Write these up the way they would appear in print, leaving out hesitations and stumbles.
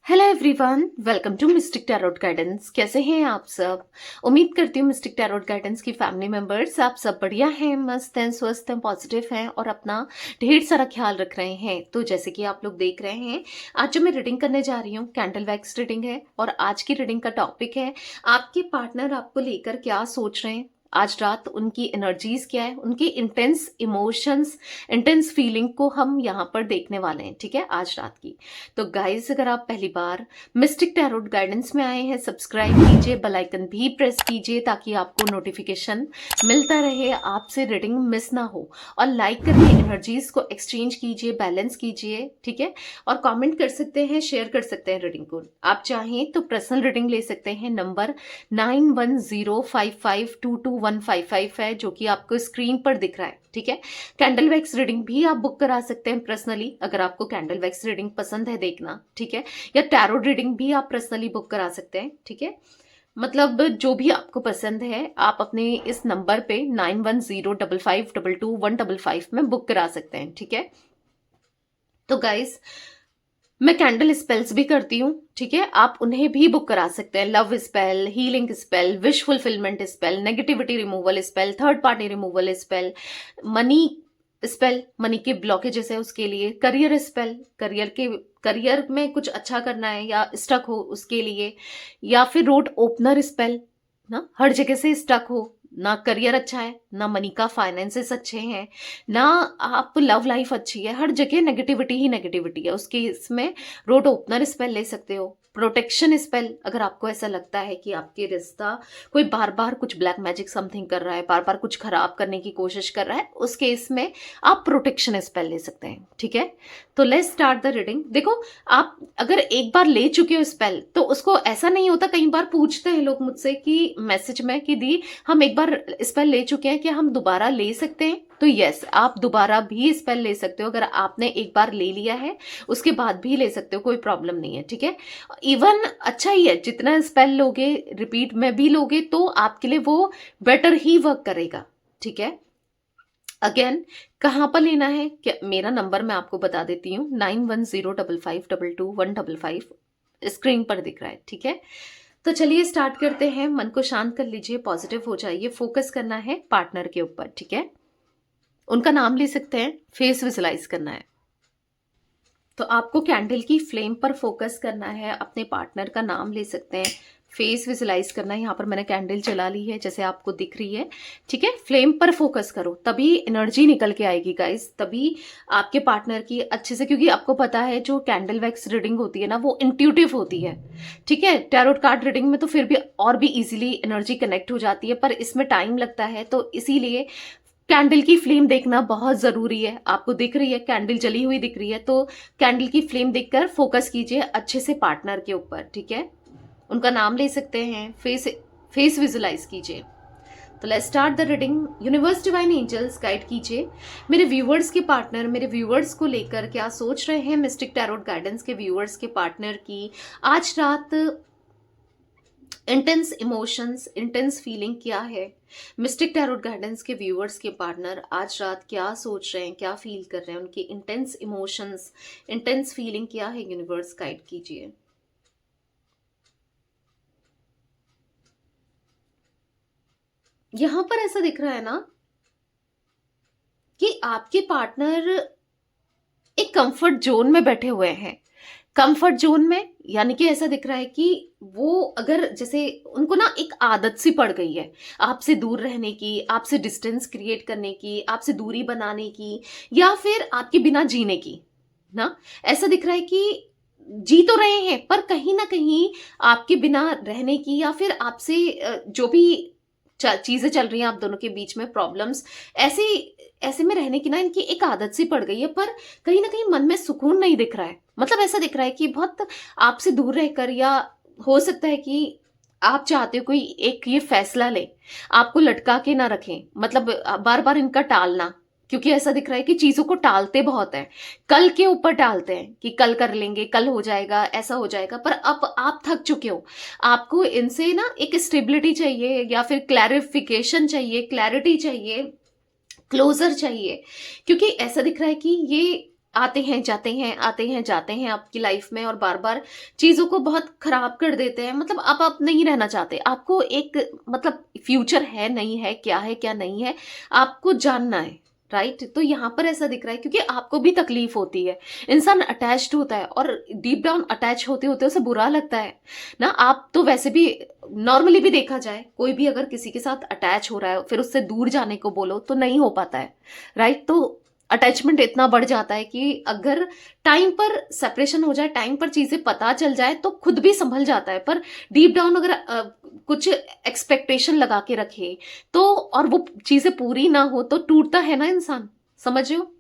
Hello everyone, welcome to Mystic Tarot Guidance. कैसे हैं आप सब? उम्मीद करती हूँ मिस्टिक टैरोट गाइडेंस की फैमिली मेंबर्स आप सब बढ़िया हैं, मस्त हैं, स्वस्थ हैं, पॉजिटिव हैं और अपना ढेर सारा ख्याल रख रहे हैं। तो जैसे कि आप लोग देख रहे हैं, आज जो मैं रीडिंग करने जा रही हूँ कैंडल वैक्स रीडिंग है और आज की रीडिंग का टॉपिक है आपके पार्टनर आपको लेकर क्या सोच रहे हैं। आज रात उनकी एनर्जीज क्या है, उनकी इंटेंस इमोशंस, इंटेंस फीलिंग को हम यहाँ पर देखने वाले हैं। ठीक है, आज रात की। तो गाइस, अगर आप पहली बार मिस्टिक टैरोट गाइडेंस में आए हैं, सब्सक्राइब कीजिए, बेल आइकन भी प्रेस कीजिए ताकि आपको नोटिफिकेशन मिलता रहे, आपसे रीडिंग मिस ना हो। और लाइक करके एनर्जीज को एक्सचेंज कीजिए, बैलेंस कीजिए। ठीक है, और कमेंट कर सकते हैं, शेयर कर सकते हैं रीडिंग को। आप चाहें तो पर्सनल रीडिंग ले सकते हैं। नंबर 9105522155 है जो कि आपको स्क्रीन पर दिख रहा है। ठीक है, कैंडल वैक्स रीडिंग भी आप बुक करा सकते हैं पर्सनली, अगर आपको कैंडल वैक्स रीडिंग पसंद है देखना। ठीक है, या टैरो रीडिंग भी आप पर्सनली बुक करा सकते हैं। ठीक है, मतलब जो भी आपको पसंद है आप अपने इस नंबर पे 9105522155 में बुक करा सकते हैं। ठीक है, तो गाइस मैं कैंडल स्पेल्स भी करती हूँ। ठीक है, आप उन्हें भी बुक करा सकते हैं। Love spell, healing spell, wish fulfilment spell, negativity removal spell, third party removal spell, money spell, money के ब्लॉकेजेस है उसके लिए, करियर स्पेल, करियर में कुछ अच्छा करना है या स्टक हो उसके लिए, या फिर रोड ओपनर स्पेल ना, हर जगह से स्टक हो, ना करियर अच्छा है, ना मनी का फाइनेंसेस अच्छे हैं, ना आप लव लाइफ अच्छी है, हर जगह नेगेटिविटी ही नेगेटिविटी है उसके। इसमें रोड ओपनर स्पेल ले सकते हो। प्रोटेक्शन स्पेल, अगर आपको ऐसा लगता है कि आपके रिश्ता कोई बार बार कुछ ब्लैक मैजिक समथिंग कर रहा है, बार बार कुछ खराब करने की कोशिश कर रहा है, उस केस में आप प्रोटेक्शन स्पेल ले सकते हैं। ठीक है, तो लेट्स स्टार्ट द रीडिंग। देखो, आप अगर एक बार ले चुके हो स्पेल तो उसको ऐसा नहीं होता। कई बार पूछते हैं लोग मुझसे कि मैसेज में कि दी हम एक बार स्पेल ले चुके हैं, क्या हम दोबारा ले सकते हैं? तो यस, आप दोबारा भी स्पेल ले सकते हो। अगर आपने एक बार ले लिया है उसके बाद भी ले सकते हो, कोई प्रॉब्लम नहीं है। ठीक है, इवन अच्छा ही है, जितना स्पेल लोगे रिपीट में भी लोगे तो आपके लिए वो बेटर ही वर्क करेगा। ठीक है, अगेन कहाँ पर लेना है, क्या मेरा नंबर मैं आपको बता देती हूँ, 9105522155 स्क्रीन पर दिख रहा है। ठीक है, तो चलिए स्टार्ट करते हैं। मन को शांत कर लीजिए, पॉजिटिव हो जाइए, फोकस करना है पार्टनर के ऊपर। ठीक है, उनका नाम ले सकते हैं, फेस विजुलाइज करना है। तो आपको कैंडल की फ्लेम पर फोकस करना है, अपने पार्टनर का नाम ले सकते हैं, फेस विजुलाइज करना है। यहाँ पर मैंने कैंडल जला ली है जैसे आपको दिख रही है। ठीक है, फ्लेम पर फोकस करो, तभी एनर्जी निकल के आएगी गाइस, तभी आपके पार्टनर की अच्छे से, क्योंकि आपको पता है जो कैंडल वैक्स रीडिंग होती है ना वो इंट्यूटिव होती है। ठीक है, टैरोट कार्ड रीडिंग में तो फिर भी और भी इजीली एनर्जी कनेक्ट हो जाती है, पर इसमें टाइम लगता है, तो इसीलिए कैंडल की फ्लेम देखना बहुत जरूरी है। आपको दिख रही है कैंडल जली हुई दिख रही है, तो कैंडल की फ्लेम देखकर फोकस कीजिए अच्छे से पार्टनर के ऊपर। ठीक है, उनका नाम ले सकते हैं, फेस विजुलाइज कीजिए। तो let's start the reading. Universe divine angels guide कीजिए मेरे व्यूअर्स के पार्टनर, मेरे व्यूअर्स को लेकर क्या सोच रहे हैं। मिस्टिक टैरोट गाइडेंस के व्यूअर्स के पार्टनर की आज रात इंटेंस इमोशंस, इंटेंस फीलिंग क्या है। मिस्टिक टैरोट गाइडेंस के व्यूअर्स के पार्टनर आज रात क्या सोच रहे हैं, क्या फील कर रहे हैं, उनकी इंटेंस इमोशंस, इंटेंस फीलिंग क्या है, यूनिवर्स गाइड कीजिए। यहां पर ऐसा दिख रहा है ना कि आपके पार्टनर एक कंफर्ट जोन में बैठे हुए हैं। कंफर्ट जोन में यानी कि ऐसा दिख रहा है कि वो, अगर जैसे उनको ना एक आदत सी पड़ गई है आपसे दूर रहने की, आपसे डिस्टेंस क्रिएट करने की, आपसे दूरी बनाने की, या फिर आपके बिना जीने की ना। ऐसा दिख रहा है कि जी तो रहे हैं पर कहीं ना कहीं आपके बिना रहने की, या फिर आपसे जो भी चीजें चल रही हैं आप दोनों के बीच में, प्रॉब्लम्स, ऐसे ऐसे में रहने की ना इनकी एक आदत सी पड़ गई है, पर कहीं ना कहीं मन में सुकून नहीं दिख रहा है। मतलब ऐसा दिख रहा है कि बहुत आपसे दूर रहकर, या हो सकता है कि आप चाहते हो कोई एक ये फैसला ले, आपको लटका के ना रखें, मतलब बार बार इनका टालना, क्योंकि ऐसा दिख रहा है कि चीजों को टालते बहुत है, कल के ऊपर टालते हैं कि कल कर लेंगे, कल हो जाएगा, ऐसा हो जाएगा, पर अब आप थक चुके हो। आपको इनसे ना एक स्टेबिलिटी चाहिए, या फिर क्लैरिफिकेशन चाहिए, क्लैरिटी चाहिए, क्लोजर चाहिए, क्योंकि ऐसा दिख रहा है कि ये आते हैं जाते हैं, आते हैं जाते हैं आपकी लाइफ में और बार बार चीज़ों को बहुत खराब कर देते हैं। मतलब अब आप नहीं रहना चाहते, आपको एक मतलब फ्यूचर है नहीं है क्या नहीं है, आपको जानना है, राइट। तो यहाँ पर ऐसा दिख रहा है क्योंकि आपको भी तकलीफ होती है, इंसान अटैच्ड होता है और डीप डाउन अटैच होते होते उसे बुरा लगता है ना। आप तो वैसे भी नॉर्मली भी देखा जाए, कोई भी अगर किसी के साथ अटैच हो रहा है फिर उससे दूर जाने को बोलो तो नहीं हो पाता है, राइट। तो अटैचमेंट इतना बढ़ जाता है कि अगर टाइम पर सेपरेशन हो जाए, टाइम पर चीजें पता चल जाए तो खुद भी संभल जाता है। पर डीप डाउन अगर कुछ एक्सपेक्टेशन लगा के रखे तो और वो चीजें पूरी ना हो तो टूटता है ना इंसान, समझ रहे हो।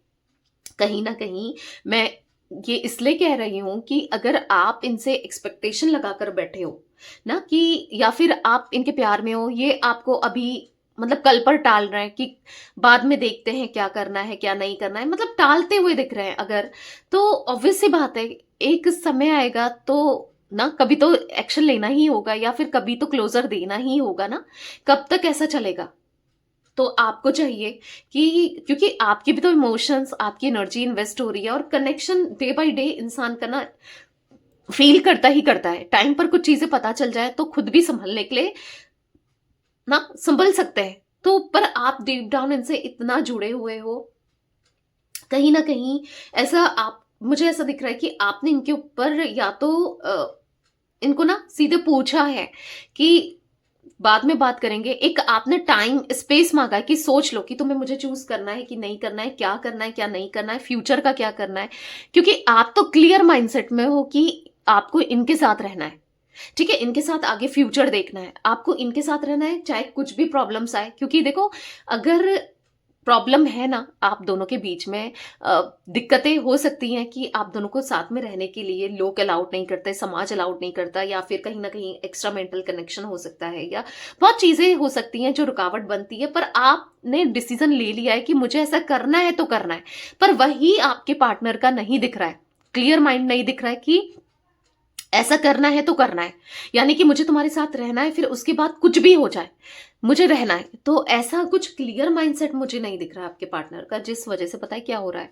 कहीं ना कहीं मैं ये इसलिए कह रही हूं कि अगर आप इनसे एक्सपेक्टेशन लगाकर बैठे हो ना, कि या फिर आप इनके प्यार में हो, ये आपको अभी मतलब कल पर टाल रहे हैं कि बाद में देखते हैं क्या करना है क्या नहीं करना है, मतलब टालते हुए दिख रहे हैं अगर, तो ऑब्वियस सी बात है एक समय आएगा तो ना, कभी तो एक्शन लेना ही होगा या फिर कभी तो क्लोजर देना ही होगा ना। कब तक ऐसा चलेगा। तो आपको चाहिए कि क्योंकि आपके भी तो इमोशंस, आपकी एनर्जी इन्वेस्ट हो रही है और कनेक्शन डे बाय डे इंसान का ना फील करता ही करता है। टाइम पर कुछ चीजें पता चल जाए तो खुद भी संभलने के लिए ना संभल सकते हैं। तो पर आप डीप डाउन इनसे इतना जुड़े हुए हो, कहीं ना कहीं ऐसा आप, मुझे ऐसा दिख रहा है कि आपने इनके ऊपर या तो इनको ना सीधे पूछा है कि बाद में बात करेंगे, एक आपने टाइम स्पेस मांगा है कि सोच लो कि तुम्हें मुझे चूज करना है कि नहीं करना है, क्या करना है क्या नहीं करना है, फ्यूचर का क्या करना है। क्योंकि आप तो क्लियर माइंडसेट में हो कि आपको इनके साथ रहना है, ठीक है, इनके साथ आगे फ्यूचर देखना है, आपको इनके साथ रहना है चाहे कुछ भी प्रॉब्लम्स आए। क्योंकि देखो अगर प्रॉब्लम है ना आप दोनों के बीच में, दिक्कतें हो सकती हैं कि आप दोनों को साथ में रहने के लिए लोग अलाउड नहीं करते, समाज अलाउड नहीं करता, या फिर कहीं ना कहीं एक्स्ट्रा मेंटल कनेक्शन हो सकता है, या बहुत चीजें हो सकती हैं जो रुकावट बनती है। पर आपने डिसीजन ले लिया है कि मुझे ऐसा करना है तो करना है, पर वही आपके पार्टनर का नहीं दिख रहा है, क्लियर माइंड नहीं दिख रहा है कि ऐसा करना है तो करना है, यानी कि मुझे तुम्हारे साथ रहना है, फिर उसके बाद कुछ भी हो जाए मुझे रहना है। तो ऐसा कुछ क्लियर माइंडसेट मुझे नहीं दिख रहा है आपके पार्टनर का, जिस वजह से पता है क्या हो रहा है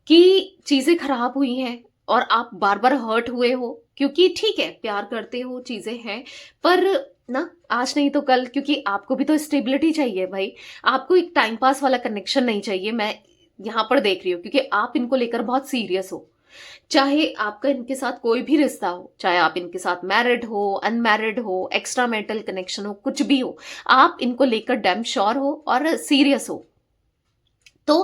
कि चीजें खराब हुई हैं और आप बार बार हर्ट हुए हो। क्योंकि ठीक है प्यार करते हो, चीजें हैं, पर ना आज नहीं तो कल, क्योंकि आपको भी तो स्टेबिलिटी चाहिए भाई, आपको एक टाइम पास वाला कनेक्शन नहीं चाहिए। मैं यहां पर देख रही हूँ क्योंकि आप इनको लेकर बहुत सीरियस हो, चाहे आपका इनके साथ कोई भी रिश्ता हो, चाहे आप इनके साथ मैरिड हो, अनमैरिड हो, एक्स्ट्रा मैरिटल कनेक्शन हो, कुछ भी हो, आप इनको लेकर डैम श्योर हो और सीरियस हो। तो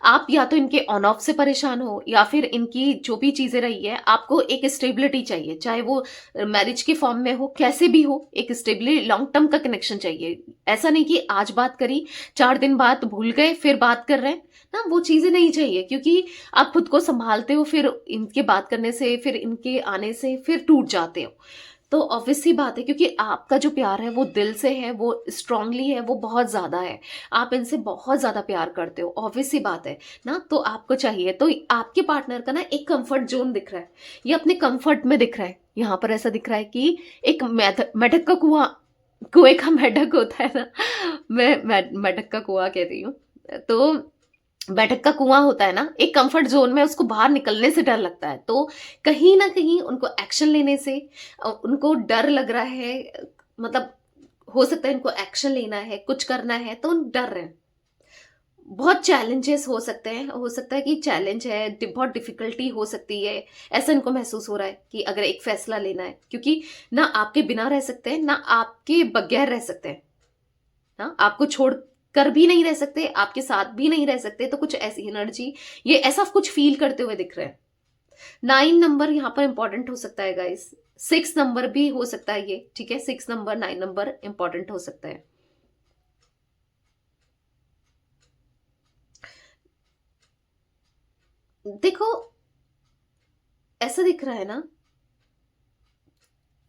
आप या तो इनके ऑन ऑफ से परेशान हो या फिर इनकी जो भी चीजें रही है, आपको एक स्टेबिलिटी चाहिए, चाहे वो मैरिज के फॉर्म में हो, कैसे भी हो, एक स्टेबिलिटी लॉन्ग टर्म का कनेक्शन चाहिए। ऐसा नहीं कि आज बात करी 4 दिन बाद भूल गए फिर बात कर रहे हैं ना, वो चीजें नहीं चाहिए। क्योंकि आप खुद को संभालते हो, फिर इनके बात करने से, फिर इनके आने से फिर टूट जाते हो। तो ऑब्वियस सी बात है क्योंकि आपका जो प्यार है वो दिल से है, वो स्ट्रांगली है, वो बहुत ज्यादा है, आप इनसे बहुत ज्यादा प्यार करते हो, ऑब्वियस सी बात है ना। तो आपको चाहिए, तो आपके पार्टनर का ना एक कंफर्ट जोन दिख रहा है, ये अपने कंफर्ट में दिख रहा है। यहाँ पर ऐसा दिख रहा है कि एक मेढक का कुआं, कुएं का मेढक होता है ना, मैं मेढक का कुआं कह रही हूँ। तो बैठक का कुआं होता है ना, एक कंफर्ट जोन में, उसको बाहर निकलने से डर लगता है। तो कहीं ना कहीं उनको एक्शन लेने से उनको डर लग रहा है, मतलब हो सकता है इनको एक्शन लेना है, कुछ करना है, तो डर रहे हैं। बहुत चैलेंजेस हो सकते हैं, हो सकता है कि चैलेंज है, बहुत डिफिकल्टी हो सकती है, ऐसा इनको महसूस हो रहा है कि अगर एक फैसला लेना है, क्योंकि ना आपके बिना रह सकते हैं ना आपके बगैर रह सकते हैं ना, आपको छोड़ कर भी नहीं रह सकते, आपके साथ भी नहीं रह सकते। तो कुछ ऐसी एनर्जी, ये ऐसा कुछ फील करते हुए दिख रहे हैं। 9 नंबर यहाँ पर इंपॉर्टेंट हो सकता है गाइस, 6 नंबर भी हो सकता है ये, ठीक है, 6 नंबर 9 नंबर इंपॉर्टेंट हो सकता है। देखो ऐसा दिख रहा है ना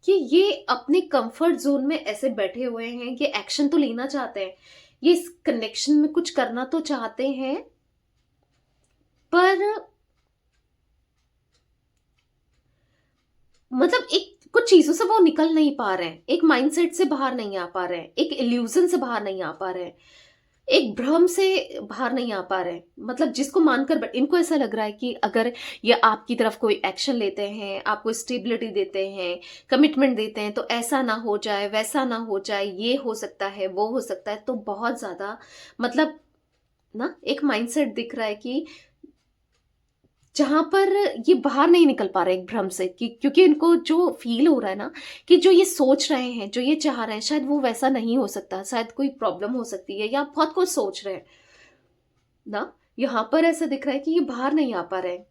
कि ये अपने कंफर्ट जोन में ऐसे बैठे हुए हैं कि एक्शन तो लेना चाहते हैं, ये इस कनेक्शन में कुछ करना तो चाहते हैं, पर मतलब एक कुछ चीजों से वो निकल नहीं पा रहे हैं, एक माइंडसेट से बाहर नहीं आ पा रहे हैं, एक इल्यूजन से बाहर नहीं आ पा रहे हैं। एक भ्रम से बाहर नहीं आ पा रहे हैं, मतलब जिसको मानकर इनको ऐसा लग रहा है कि अगर ये आपकी तरफ कोई एक्शन लेते हैं, आपको स्टेबिलिटी देते हैं, कमिटमेंट देते हैं, तो ऐसा ना हो जाए, वैसा ना हो जाए, ये हो सकता है, वो हो सकता है, तो बहुत ज्यादा मतलब ना एक माइंडसेट दिख रहा है कि जहां पर ये बाहर नहीं निकल पा रहे एक भ्रम से, कि क्योंकि इनको जो फील हो रहा है ना कि जो ये सोच रहे हैं, जो ये चाह रहे हैं, शायद वो वैसा नहीं हो सकता, शायद कोई प्रॉब्लम हो सकती है, या आप बहुत कुछ सोच रहे हैं ना। यहां पर ऐसा दिख रहा है कि ये बाहर नहीं आ पा रहे हैं,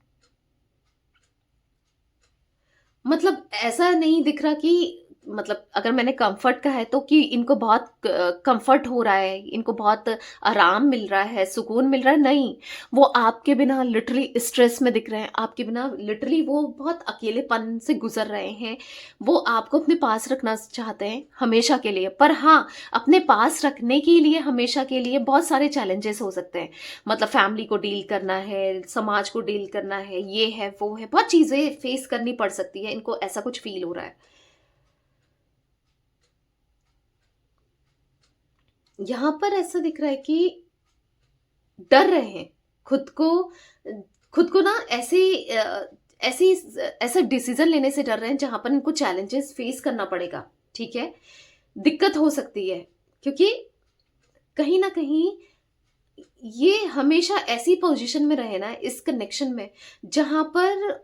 मतलब ऐसा नहीं दिख रहा कि मतलब अगर मैंने कंफर्ट का है तो कि इनको बहुत कंफर्ट हो रहा है, इनको बहुत आराम मिल रहा है, सुकून मिल रहा है, नहीं। वो आपके बिना लिटरली स्ट्रेस में दिख रहे हैं, आपके बिना लिटरली वो बहुत अकेलेपन से गुजर रहे हैं। वो आपको अपने पास रखना चाहते हैं हमेशा के लिए, पर हाँ, अपने पास रखने के लिए हमेशा के लिए बहुत सारे चैलेंजेस हो सकते हैं। मतलब फैमिली को डील करना है, समाज को डील करना है, ये है वो है, बहुत चीजें फेस करनी पड़ सकती है, इनको ऐसा कुछ फील हो रहा है। यहाँ पर ऐसा दिख रहा है कि डर रहे हैं खुद को, खुद को ना ऐसे ऐसी ऐसा डिसीजन लेने से डर रहे हैं जहां पर इनको चैलेंजेस फेस करना पड़ेगा। ठीक है, दिक्कत हो सकती है, क्योंकि कहीं ना कहीं ये हमेशा ऐसी पोजीशन में रहे ना इस कनेक्शन में जहां पर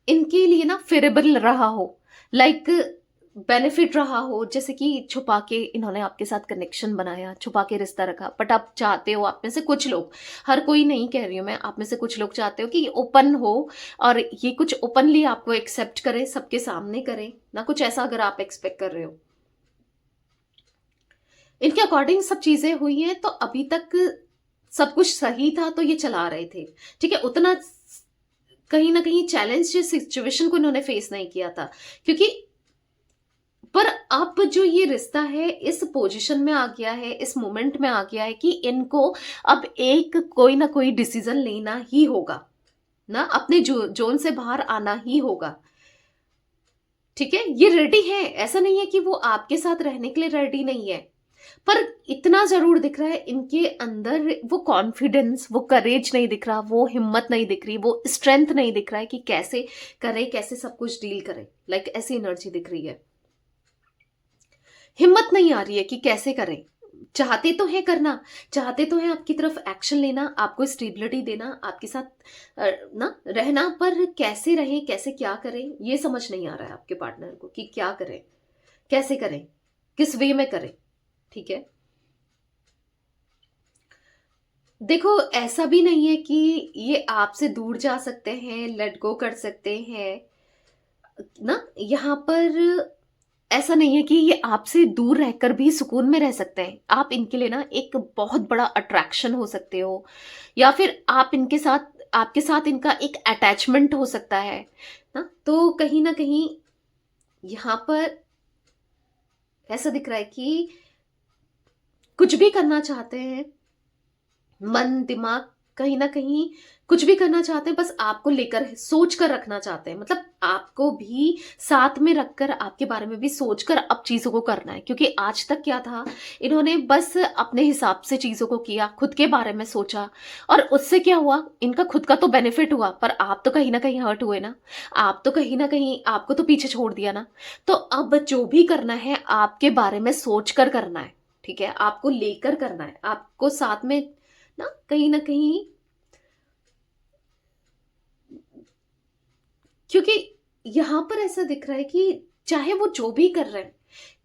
इनके लिए ना फेरेबल रहा हो, लाइक बेनिफिट रहा हो, जैसे कि छुपा के इन्होंने आपके साथ कनेक्शन बनाया, छुपा के रिश्ता रखा, बट आप चाहते हो, आप में से कुछ लोग, हर कोई नहीं कह रही हूं मैं, आप में से कुछ लोग चाहते हो कि ओपन हो और ये कुछ ओपनली आपको एक्सेप्ट करे, सबके सामने करे ना, कुछ ऐसा अगर आप एक्सपेक्ट कर रहे हो। इनके अकॉर्डिंग सब चीजें हुई हैं, तो अभी तक सब कुछ सही था तो ये चला रहे थे। ठीक है, उतना कहीं ना कहीं चैलेंज सिचुएशन को इन्होंने फेस नहीं किया था, क्योंकि पर अब जो ये रिश्ता है इस पोजीशन में आ गया है, इस मोमेंट में आ गया है कि इनको अब एक कोई ना कोई डिसीजन लेना ही होगा ना, अपने जोन से बाहर आना ही होगा। ठीक है, ये रेडी है, ऐसा नहीं है कि वो आपके साथ रहने के लिए रेडी नहीं है, पर इतना जरूर दिख रहा है इनके अंदर वो कॉन्फिडेंस, वो करेज नहीं दिख रहा, वो हिम्मत नहीं दिख रही, वो स्ट्रेंथ नहीं दिख रहा है कि कैसे करे, कैसे सब कुछ डील करे, लाइक ऐसी एनर्जी दिख रही है। हिम्मत नहीं आ रही है कि कैसे करें। चाहते तो है करना, चाहते तो है आपकी तरफ एक्शन लेना, आपको स्टेबिलिटी देना, आपके साथ ना रहना, पर कैसे रहे, कैसे क्या करें, ये समझ नहीं आ रहा है आपके पार्टनर को कि क्या करें, कैसे करें, किस वे में करें। ठीक है, देखो ऐसा भी नहीं है कि ये आपसे दूर जा सकते हैं, लेट गो कर सकते हैं ना। यहाँ पर ऐसा नहीं है कि ये आपसे दूर रहकर भी सुकून में रह सकते हैं, आप इनके लिए ना एक बहुत बड़ा अट्रैक्शन हो सकते हो, या फिर आप इनके साथ, आपके साथ इनका एक अटैचमेंट हो सकता है ना। तो कहीं ना कहीं यहाँ पर ऐसा दिख रहा है कि कुछ भी करना चाहते हैं, मन दिमाग कहीं ना कहीं कुछ भी करना चाहते हैं, बस आपको लेकर सोच कर रखना चाहते हैं, मतलब आपको भी साथ में रखकर आपके बारे में भी सोचकर अब चीजों को करना है। क्योंकि आज तक क्या था, इन्होंने बस अपने हिसाब से चीजों को किया, खुद के बारे में सोचा, और उससे क्या हुआ, इनका खुद का तो बेनिफिट हुआ, पर आप तो कहीं ना कहीं हर्ट हुए ना, आप तो कहीं ना कहीं आपको तो पीछे छोड़ दिया ना। तो अब जो भी करना है आपके बारे में सोच कर करना है। ठीक है, आपको लेकर करना है, आपको साथ में ना कहीं, क्योंकि यहां पर ऐसा दिख रहा है कि चाहे वो जो भी कर रहे हैं,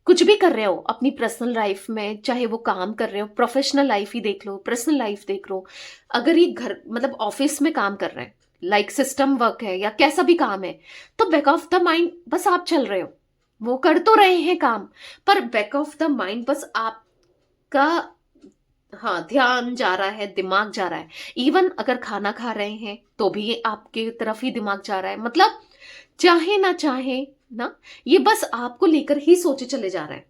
कुछ भी कर रहे हो अपनी पर्सनल लाइफ में, चाहे वो काम कर रहे हो, प्रोफेशनल लाइफ ही देख लो, पर्सनल लाइफ देख लो, अगर ये घर मतलब ऑफिस में काम कर रहे हैं, लाइक सिस्टम वर्क है या कैसा भी काम है, तो बैक ऑफ द माइंड बस आप चल रहे हो, वो कर तो रहे हैं काम, पर बैक ऑफ द माइंड बस आपका, हाँ, ध्यान जा रहा है, दिमाग जा रहा है। इवन अगर खाना खा रहे हैं तो भी आपके तरफ ही दिमाग जा रहा है, मतलब चाहे ना चाहे ना, ये बस आपको लेकर ही सोचे चले जा रहा है।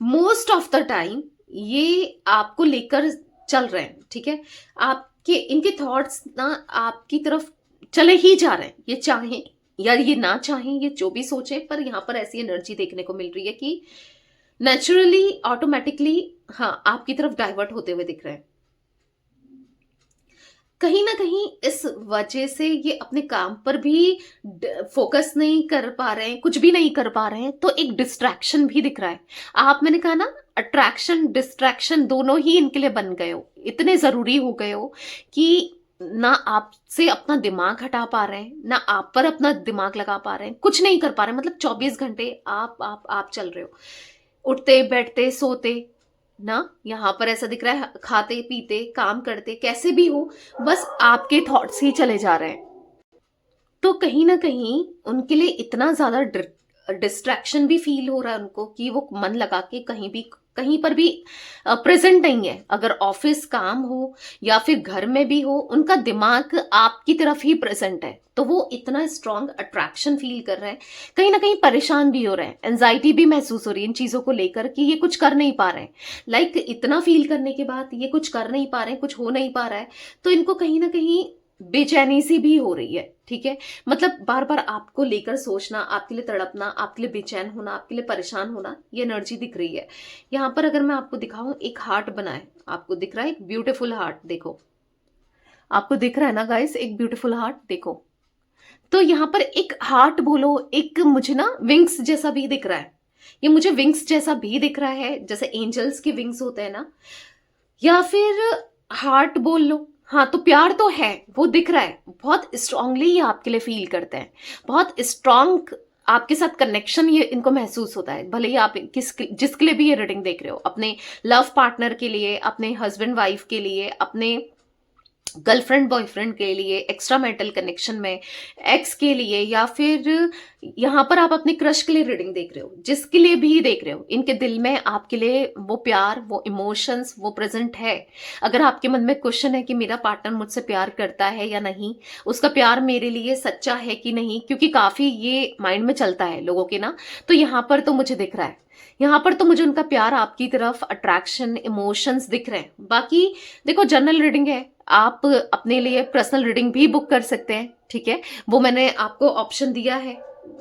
मोस्ट ऑफ द टाइम ये आपको लेकर चल रहे हैं। ठीक है, आपके इनके थॉट्स ना आपकी तरफ चले ही जा रहे हैं, ये चाहे या ये ना चाहें, ये जो भी सोचे, पर यहां पर ऐसी एनर्जी देखने को मिल रही है कि नेचुरली ऑटोमेटिकली हाँ, आपकी तरफ डाइवर्ट होते हुए दिख रहे हैं। कहीं न कहीं इस वजह से ये अपने काम पर भी फ़ोकस नहीं कर पा रहे हैं, कुछ भी नहीं कर पा रहे हैं, तो एक डिस्ट्रैक्शन भी दिख रहा है। आप मैंने कहा ना, अट्रैक्शन, डिस्ट्रैक्शन दोनों ही इनके लिए बन गए हो, इतने ज़रूरी हो गए हो कि ना आपसे अपना दिमाग हटा पा रहे हैं, ना आप पर अपना दिमाग लगा पा रहे हैं, कुछ नहीं कर पा रहे हैं, मतलब 24 घंटे आप चल रहे हो। उठते, बैठते, सोते, ना यहाँ पर ऐसा दिख रहा है, खाते पीते काम करते कैसे भी हो, बस आपके थॉट्स ही चले जा रहे हैं। तो कहीं ना कहीं उनके लिए इतना ज्यादा डिस्ट्रैक्शन भी फील हो रहा है उनको कि वो मन लगा के कहीं पर भी प्रेजेंट नहीं है। अगर ऑफिस काम हो या फिर घर में भी हो, उनका दिमाग आपकी तरफ ही प्रेजेंट है। तो वो इतना स्ट्रांग अट्रैक्शन फील कर रहे हैं, कहीं ना कहीं परेशान भी हो रहे हैं, एंजाइटी भी महसूस हो रही है इन चीजों को लेकर कि ये कुछ कर नहीं पा रहे हैं। लाइक इतना फील करने के बाद ये कुछ कर नहीं पा रहे हैं, कुछ हो नहीं पा रहा है, तो इनको कहीं ना कहीं बेचैनी सी भी हो रही है। ठीक है, मतलब बार बार आपको लेकर सोचना, आपके लिए तड़पना, आपके लिए बेचैन होना, आपके लिए परेशान होना, ये एनर्जी दिख रही है। यहाँ पर अगर मैं आपको दिखाऊं, एक हार्ट बना है, आपको दिख रहा है एक ब्यूटीफुल हार्ट, देखो आपको दिख रहा है ना गाइस, एक ब्यूटीफुल हार्ट देखो। तो यहाँ पर एक हार्ट बोलो, एक मुझे ना विंग्स जैसा भी दिख रहा है, ये मुझे विंग्स जैसा भी दिख रहा है, जैसे एंजल्स के विंग्स होते हैं ना, या फिर हार्ट बोल लो। हाँ, तो प्यार तो है, वो दिख रहा है, बहुत स्ट्रांगली ये आपके लिए फील करते हैं, बहुत स्ट्रांग आपके साथ कनेक्शन ये इनको महसूस होता है। भले ही आप जिसके लिए भी ये रीडिंग देख रहे हो, अपने लव पार्टनर के लिए, अपने हस्बैंड वाइफ के लिए, अपने गर्लफ्रेंड बॉयफ्रेंड के लिए, एक्स्ट्रा मैरिटल कनेक्शन में एक्स के लिए, या फिर यहाँ पर आप अपने क्रश के लिए रीडिंग देख रहे हो, जिसके लिए भी देख रहे हो, इनके दिल में आपके लिए वो प्यार, वो इमोशंस, वो प्रेजेंट है। अगर आपके मन में क्वेश्चन है कि मेरा पार्टनर मुझसे प्यार करता है या नहीं, उसका प्यार मेरे लिए सच्चा है कि नहीं, क्योंकि काफी ये माइंड में चलता है लोगों के ना, तो यहाँ पर तो मुझे दिख रहा है, यहाँ पर तो मुझे उनका प्यार, आपकी तरफ अट्रैक्शन, इमोशंस दिख रहे हैं। बाकी देखो, जनरल रीडिंग है, आप अपने लिए पर्सनल रीडिंग भी बुक कर सकते हैं। ठीक है, वो मैंने आपको ऑप्शन दिया है,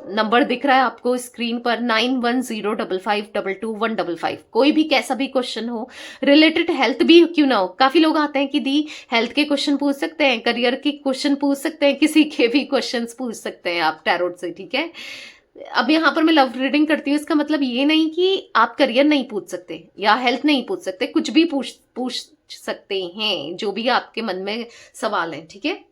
नंबर दिख रहा है आपको स्क्रीन पर, 9105522155। कोई भी कैसा भी क्वेश्चन हो, रिलेटेड हेल्थ भी क्यों ना हो, काफी लोग आते हैं कि दी हेल्थ के क्वेश्चन पूछ सकते हैं, करियर के क्वेश्चन पूछ सकते हैं, किसी के भी क्वेश्चन पूछ सकते हैं आप टैरोट से। ठीक है, अब यहाँ पर मैं लव रीडिंग करती हूँ, इसका मतलब ये नहीं कि आप करियर नहीं पूछ सकते या हेल्थ नहीं पूछ सकते, कुछ भी पूछ सकते हैं, जो भी आपके मन में सवाल है। ठीक है,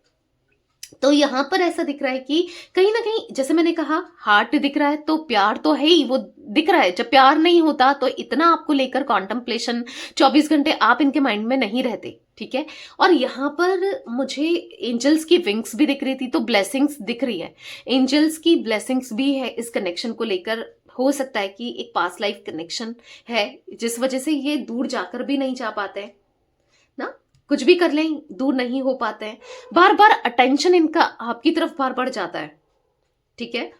तो यहाँ पर ऐसा दिख रहा है कि कहीं ना कहीं, जैसे मैंने कहा, हार्ट दिख रहा है तो प्यार तो है ही, वो दिख रहा है। जब प्यार नहीं होता तो इतना आपको लेकर कॉन्टम्पलेशन, 24 घंटे आप इनके माइंड में नहीं रहते। ठीक है, और यहाँ पर मुझे एंजल्स की विंग्स भी दिख रही थी, तो ब्लेसिंग्स दिख रही है, एंजल्स की ब्लेसिंग्स भी है इस कनेक्शन को लेकर। हो सकता है कि एक पास्ट लाइफ कनेक्शन है, जिस वजह से ये दूर जाकर भी नहीं जा पाते हैं ना, कुछ भी कर लें दूर नहीं हो पाते हैं, बार बार अटेंशन इनका आपकी तरफ बार बढ़ जाता है। ठीक है,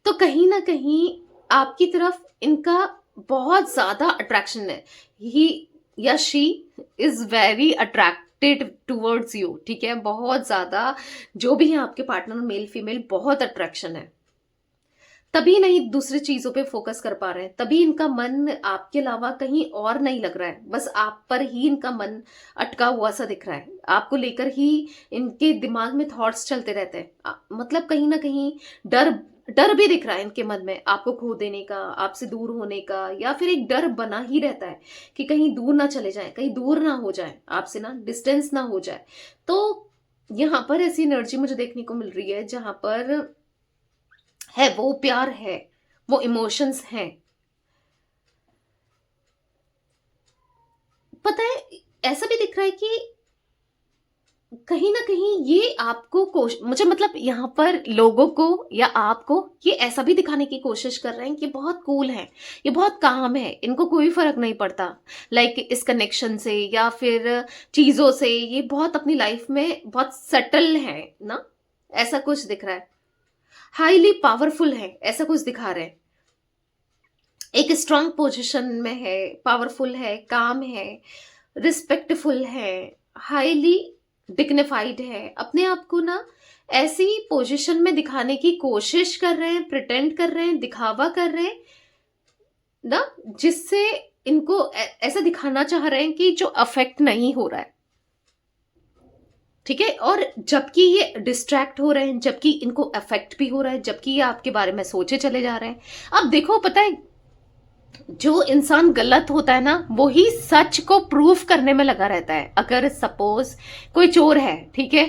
तो कहीं ना कहीं आपकी तरफ इनका बहुत ज्यादा अट्रैक्शन है, ही या she is very attracted towards you. ठीक है, बहुत ज्यादा, जो भी है आपके पार्टनर, मेल फीमेल, बहुत अट्रैक्शन है, तभी नहीं दूसरी चीजों पे फोकस कर पा रहे हैं, तभी इनका मन आपके अलावा कहीं और नहीं लग रहा है, बस आप पर ही इनका मन अटका हुआ सा दिख रहा है, आपको लेकर ही इनके दिमाग में थॉट्स चलते रहते हैं। मतलब कहीं ना कहीं डर डर भी दिख रहा है इनके मन में, आपको खो देने का, आपसे दूर होने का, या फिर एक डर बना ही रहता है कि कहीं दूर ना चले जाए, कहीं दूर ना हो जाए आपसे, ना डिस्टेंस ना हो जाए। तो यहाँ पर ऐसी एनर्जी मुझे देखने को मिल रही है, जहां पर है वो प्यार है, वो इमोशंस हैं। पता है, ऐसा भी दिख रहा है कि कहीं ना कहीं ये आपको मुझे मतलब यहाँ पर लोगों को या आपको ये ऐसा भी दिखाने की कोशिश कर रहे हैं कि बहुत कूल है, ये बहुत काम है, इनको कोई फर्क नहीं पड़ता, लाइक इस कनेक्शन से या फिर चीजों से, ये बहुत अपनी लाइफ में बहुत सेटल है ना, ऐसा कुछ दिख रहा है, हाईली पावरफुल है, ऐसा कुछ दिखा रहे हैं, एक स्ट्रांग पोजीशन में है, पावरफुल है, काम है, रिस्पेक्टफुल है, हाईली डिग्निफाइड है, अपने आप को ना ऐसी पोजीशन में दिखाने की कोशिश कर रहे हैं, प्रिटेंड कर रहे हैं, दिखावा कर रहे हैं ना, जिससे इनको ऐसा दिखाना चाह रहे हैं कि जो अफेक्ट नहीं हो रहा है, ठीक है, और जबकि ये डिस्ट्रैक्ट हो रहे हैं, जबकि इनको अफेक्ट भी हो रहा है, जबकि ये आपके बारे में सोचे चले जा रहे हैं। अब देखो, पता है, जो इंसान गलत होता है ना, वो ही सच को प्रूफ करने में लगा रहता है। अगर सपोज कोई चोर है, ठीक है,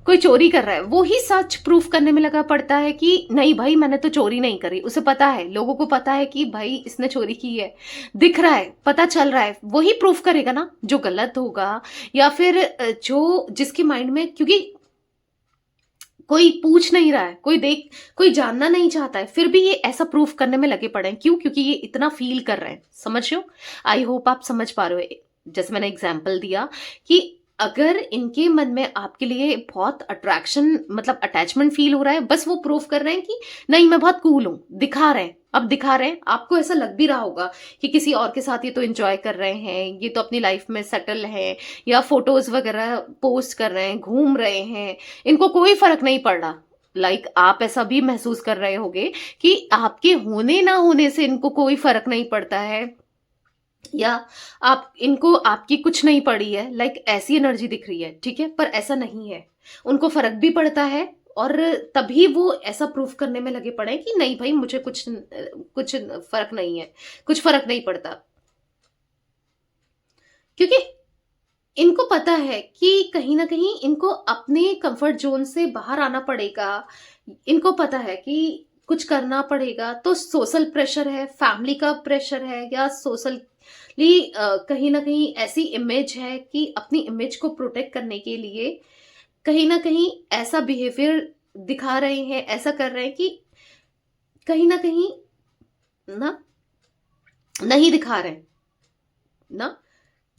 कोई चोरी कर रहा है, वो ही सच प्रूफ करने में लगा पड़ता है कि नहीं भाई मैंने तो चोरी नहीं करी। उसे पता है, लोगों को पता है कि भाई इसने चोरी की है, दिख रहा है, पता चल रहा है, वही प्रूफ करेगा ना जो गलत होगा। या फिर जो जिसके माइंड में, क्योंकि कोई पूछ नहीं रहा है, कोई जानना नहीं चाहता है, फिर भी ये ऐसा प्रूफ करने में लगे पड़े हैं। क्यों? क्योंकि ये इतना फील कर रहे हैं। समझ रहे हो? आई होप आप समझ पा रहे हो। जैसे मैंने एग्जाम्पल दिया कि अगर इनके मन में आपके लिए बहुत अट्रैक्शन, मतलब अटैचमेंट फील हो रहा है, बस वो प्रूफ कर रहे हैं कि नहीं मैं बहुत कूल हूं, दिखा रहे हैं। अब दिखा रहे हैं, आपको ऐसा लग भी रहा होगा कि किसी और के साथ ये तो एंजॉय कर रहे हैं, ये तो अपनी लाइफ में सेटल है, या फोटोज वगैरह पोस्ट कर रहे हैं, घूम रहे हैं, इनको कोई फर्क नहीं पड़ रहा। आप ऐसा भी महसूस कर रहे होगे कि आपके होने ना होने से इनको कोई फर्क नहीं पड़ता है, या आप इनको आपकी कुछ नहीं पड़ी है। ऐसी एनर्जी दिख रही है, ठीक है, पर ऐसा नहीं है। उनको फर्क भी पड़ता है, और तभी वो ऐसा प्रूफ करने में लगे पड़े हैं कि नहीं भाई मुझे कुछ फर्क नहीं है, कुछ फर्क नहीं पड़ता। क्योंकि इनको पता है कि कहीं ना कहीं इनको अपने कंफर्ट जोन से बाहर आना पड़ेगा। इनको पता है कि कुछ करना पड़ेगा, तो सोशल प्रेशर है, फैमिली का प्रेशर है, या सोशली कहीं ना कहीं ऐसी इमेज है कि अपनी इमेज को प्रोटेक्ट करने के लिए कहीं ना कहीं ऐसा बिहेवियर दिखा रहे हैं, ऐसा कर रहे हैं कि कहीं ना कहीं ना नहीं दिखा रहे हैं ना,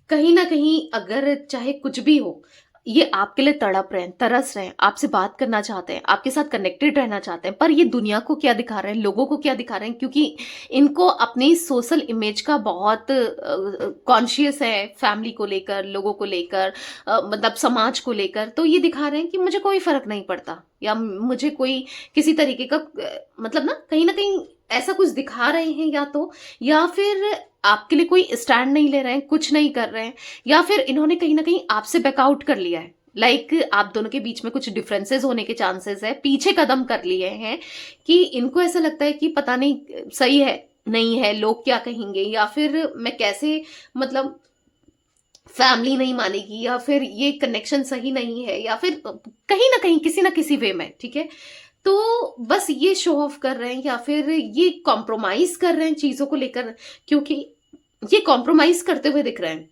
कहीं ना कहीं अगर चाहे कुछ भी हो, ये आपके लिए तड़प रहे हैं, तरस रहे हैं, आपसे बात करना चाहते हैं, आपके साथ कनेक्टेड रहना चाहते हैं, पर ये दुनिया को क्या दिखा रहे हैं, लोगों को क्या दिखा रहे हैं, क्योंकि इनको अपनी सोशल इमेज का बहुत कॉन्शियस है, फैमिली को लेकर, लोगों को लेकर, मतलब समाज को लेकर। तो ये दिखा रहे हैं कि मुझे कोई फर्क नहीं पड़ता, या मुझे कोई किसी तरीके का मतलब ना कहीं ऐसा कुछ दिखा रहे हैं, या फिर आपके लिए कोई स्टैंड नहीं ले रहे हैं, कुछ नहीं कर रहे हैं, या फिर इन्होंने कहीं ना कहीं आपसे बैकआउट कर लिया है। आप दोनों के बीच में कुछ डिफरेंसेस होने के चांसेस है, पीछे कदम कर लिए हैं, कि इनको ऐसा लगता है कि पता नहीं सही है नहीं है, लोग क्या कहेंगे, या फिर मैं कैसे, मतलब फैमिली नहीं मानेगी, या फिर ये कनेक्शन सही नहीं है, या फिर कहीं ना कहीं किसी ना किसी वे में, ठीक है। तो बस ये शो ऑफ कर रहे हैं, या फिर ये कॉम्प्रोमाइज कर रहे हैं चीजों को लेकर, क्योंकि ये कॉम्प्रोमाइज करते हुए दिख रहे हैं,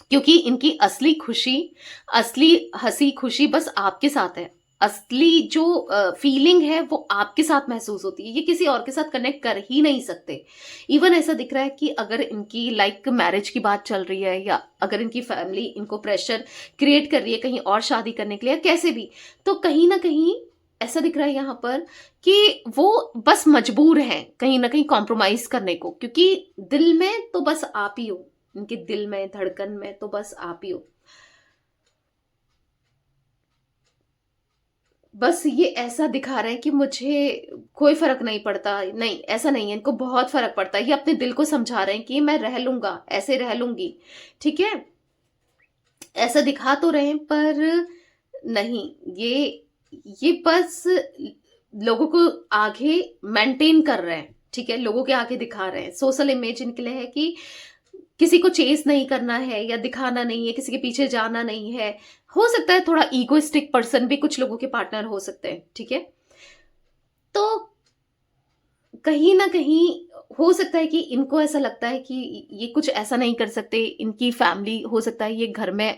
क्योंकि इनकी असली खुशी, असली हंसी खुशी बस आपके साथ है। असली जो फीलिंग है वो आपके साथ महसूस होती है, ये किसी और के साथ कनेक्ट कर ही नहीं सकते। इवन ऐसा दिख रहा है कि अगर इनकी मैरिज की बात चल रही है, या अगर इनकी फैमिली इनको प्रेशर क्रिएट कर रही है कहीं और शादी करने के लिए, कैसे भी, तो कहीं ना कहीं ऐसा दिख रहा है यहाँ पर कि वो बस मजबूर हैं कहीं ना कहीं कॉम्प्रोमाइज करने को, क्योंकि दिल में तो बस आप ही हो, इनके दिल में, धड़कन में तो बस आप ही हो। बस ये ऐसा दिखा रहे हैं कि मुझे कोई फर्क नहीं पड़ता। नहीं, ऐसा नहीं है, इनको बहुत फर्क पड़ता है। ये अपने दिल को समझा रहे हैं कि मैं रह लूंगा, ऐसे रह लूंगी, ठीक है, ऐसा दिखा तो रहे हैं, पर नहीं, ये बस लोगों को आगे मेंटेन कर रहे हैं, ठीक है, लोगों के आगे दिखा रहे हैं। सोशल इमेज इनके लिए है कि किसी को चेस नहीं करना है, या दिखाना नहीं है, किसी के पीछे जाना नहीं है। हो सकता है थोड़ा ईगोइस्टिक पर्सन भी कुछ लोगों के पार्टनर हो सकते हैं, ठीक है। तो कहीं ना कहीं हो सकता है कि इनको ऐसा लगता है कि ये कुछ ऐसा नहीं कर सकते, इनकी फैमिली, हो सकता है ये घर में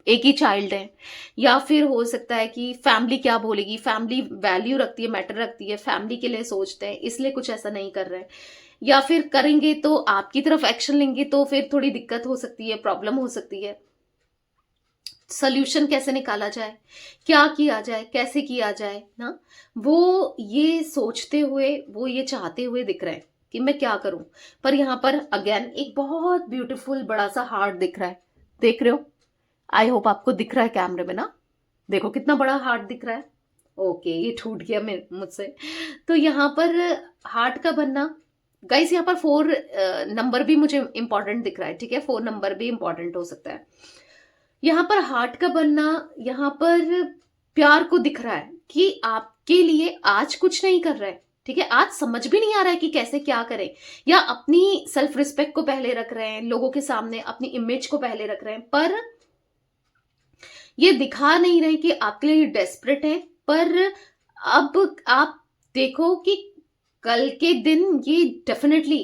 एक ही चाइल्ड है, या फिर हो सकता है कि फैमिली क्या बोलेगी, फैमिली वैल्यू रखती है, मैटर रखती है, फैमिली के लिए सोचते हैं, इसलिए कुछ ऐसा नहीं कर रहे हैं। या फिर करेंगे तो आपकी तरफ एक्शन लेंगे तो फिर थोड़ी दिक्कत हो सकती है, प्रॉब्लम हो सकती है। सोल्यूशन कैसे निकाला जाए, क्या किया जाए, कैसे किया जाए ना, वो ये सोचते हुए, वो ये चाहते हुए दिख रहे हैं कि मैं क्या करूं। पर यहाँ पर अगेन एक बहुत ब्यूटीफुल बड़ा सा हार्ट दिख रहा है, देख रहे हो? आई होप आपको दिख रहा है कैमरे में ना, देखो कितना बड़ा हार्ट दिख रहा है। ओके, ये टूट गया मुझसे। तो यहाँ पर हार्ट का बनना गाइस यहाँ पर 4 नंबर भी मुझे इंपॉर्टेंट दिख रहा है, ठीक है, 4 नंबर भी इंपॉर्टेंट हो सकता है। यहाँ पर हार्ट का बनना, यहाँ पर प्यार को दिख रहा है कि आपके लिए आज कुछ नहीं कर रहा है, ठीक है, आज समझ भी नहीं आ रहा है कि कैसे क्या करें, या अपनी सेल्फ रिस्पेक्ट को पहले रख रहे हैं, लोगों के सामने अपनी इमेज को पहले रख रहे हैं, पर ये दिखा नहीं रहे कि आपके लिए डेस्परेट है। पर अब आप देखो कि कल के दिन ये डेफिनेटली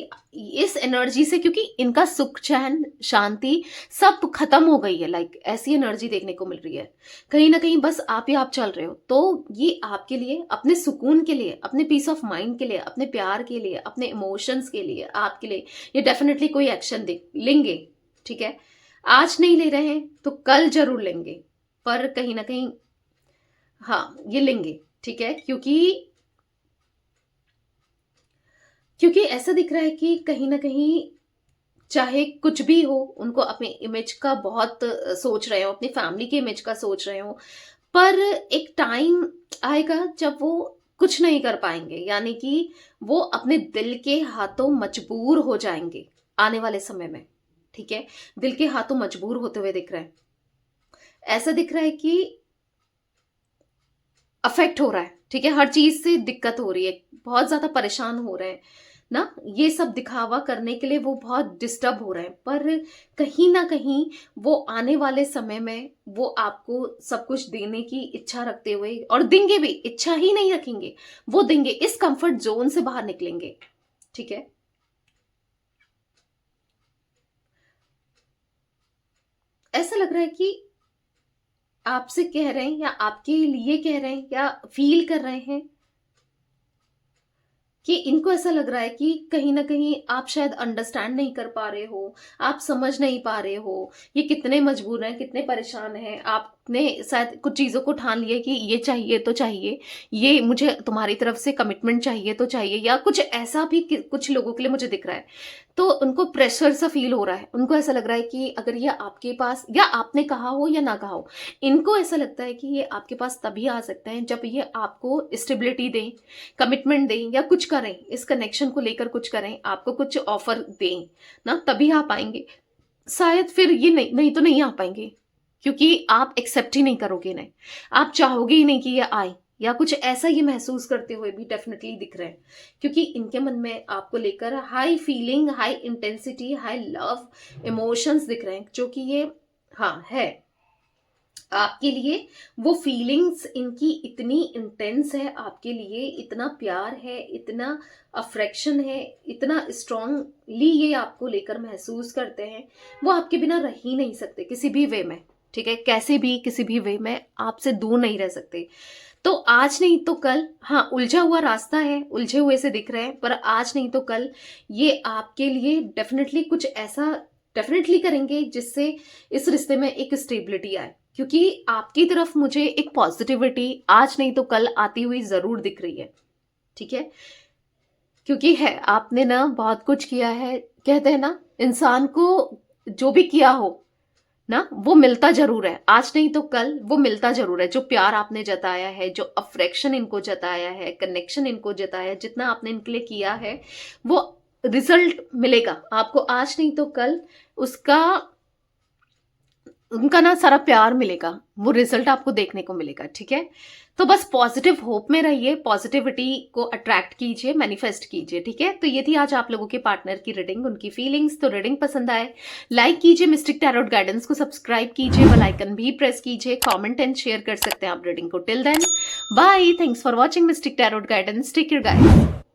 इस एनर्जी से, क्योंकि इनका सुख चैन शांति सब खत्म हो गई है, लाइक ऐसी एनर्जी देखने को मिल रही है। कहीं ना कहीं बस आप ही आप चल रहे हो, तो ये आपके लिए, अपने सुकून के लिए, अपने पीस ऑफ माइंड के लिए, अपने प्यार के लिए, अपने इमोशंस के लिए, आपके लिए ये डेफिनेटली कोई एक्शन लेंगे, ठीक है। आज नहीं ले रहे हैं तो कल जरूर लेंगे, पर कहीं ना कहीं हाँ ये लेंगे, ठीक है, क्योंकि ऐसा दिख रहा है कि कहीं ना कहीं चाहे कुछ भी हो, उनको अपनी इमेज का बहुत सोच रहे हो, अपनी फैमिली की इमेज का सोच रहे हो, पर एक टाइम आएगा जब वो कुछ नहीं कर पाएंगे, यानी कि वो अपने दिल के हाथों मजबूर हो जाएंगे आने वाले समय में, ठीक है। दिल के हाथों मजबूर होते हुए दिख रहा है, ऐसा दिख रहा है कि अफेक्ट हो रहा है, ठीक है, हर चीज से दिक्कत हो रही है, बहुत ज्यादा परेशान हो रहे हैं ना, ये सब दिखावा करने के लिए वो बहुत डिस्टर्ब हो रहे हैं, पर कहीं ना कहीं वो आने वाले समय में वो आपको सब कुछ देने की इच्छा रखते हुए, और देंगे भी, इच्छा ही नहीं रखेंगे, वो देंगे, इस कंफर्ट जोन से बाहर निकलेंगे, ठीक है। ऐसा लग रहा है कि आपसे कह रहे हैं, या आपके लिए कह रहे हैं, या फील कर रहे हैं कि इनको ऐसा लग रहा है कि कहीं ना कहीं आप शायद अंडरस्टैंड नहीं कर पा रहे हो, आप समझ नहीं पा रहे हो, ये कितने मजबूर हैं, कितने परेशान हैं, आपने शायद कुछ चीज़ों को ठान लिया कि ये चाहिए तो चाहिए, ये मुझे तुम्हारी तरफ से कमिटमेंट चाहिए तो चाहिए, या कुछ ऐसा भी कुछ लोगों के लिए मुझे दिख रहा है, तो उनको प्रेशर सा फील हो रहा है, उनको ऐसा लग रहा है कि अगर ये आपके पास, या आपने कहा हो या ना कहा हो, इनको ऐसा लगता है कि ये आपके पास तभी आ सकते हैं जब ये आपको स्टेबिलिटी दें, कमिटमेंट दें, या कुछ करें, इस कनेक्शन को लेकर कुछ करें, आपको कुछ ऑफर दें ना, तभी आ पाएंगे। शायद फिर ये नहीं तो नहीं आ पाएंगे, क्योंकि आप एक्सेप्ट ही नहीं करोगे इन्हें, आप चाहोगे ही नहीं कि ये आए, या कुछ ऐसा ये महसूस करते हुए भी डेफिनेटली दिख रहे हैं, क्योंकि इनके मन में आपको लेकर high feeling, high intensity, high love emotions दिख रहे हैं, जो कि ये हाँ है आपके लिए। वो फीलिंग्स इनकी इतनी इंटेंस है आपके लिए, इतना प्यार है, इतना अफ्रेक्शन है, इतना स्ट्रांगली ये आपको लेकर महसूस करते हैं, वो आपके बिना रह ही नहीं सकते किसी भी वे में, ठीक है, कैसे भी किसी भी वे में आपसे दूर नहीं रह सकते। तो आज नहीं तो कल, हाँ उलझा हुआ रास्ता है, उलझे हुए से दिख रहे हैं, पर आज नहीं तो कल ये आपके लिए डेफिनेटली कुछ ऐसा डेफिनेटली करेंगे जिससे इस रिश्ते में एक स्टेबिलिटी आए, क्योंकि आपकी तरफ मुझे एक पॉजिटिविटी आज नहीं तो कल आती हुई जरूर दिख रही है, ठीक है, क्योंकि है आपने ना बहुत कुछ किया है, कहते हैं ना इंसान को जो भी किया हो ना वो मिलता जरूर है, आज नहीं तो कल वो मिलता जरूर है, जो प्यार आपने जताया है, जो अफ्रेक्शन इनको जताया है, कनेक्शन इनको जताया है, जितना आपने इनके लिए किया है, वो रिजल्ट मिलेगा आपको आज नहीं तो कल, उसका उनका ना सारा प्यार मिलेगा, वो रिजल्ट आपको देखने को मिलेगा, ठीक है। तो बस पॉजिटिव होप में रहिए, पॉजिटिविटी को अट्रैक्ट कीजिए, मैनिफेस्ट कीजिए, ठीक है। तो ये थी आज आप लोगों के पार्टनर की रीडिंग, उनकी फीलिंग्स। तो रीडिंग पसंद आए लाइक कीजिए, मिस्टिक टैरोट गाइडेंस को सब्सक्राइब कीजिए, बेल आइकन भी प्रेस कीजिए, कमेंट एंड शेयर कर सकते हैं आप रीडिंग को। Till then bye, thanks for watching Mystic Tarot Guidance, take care guys.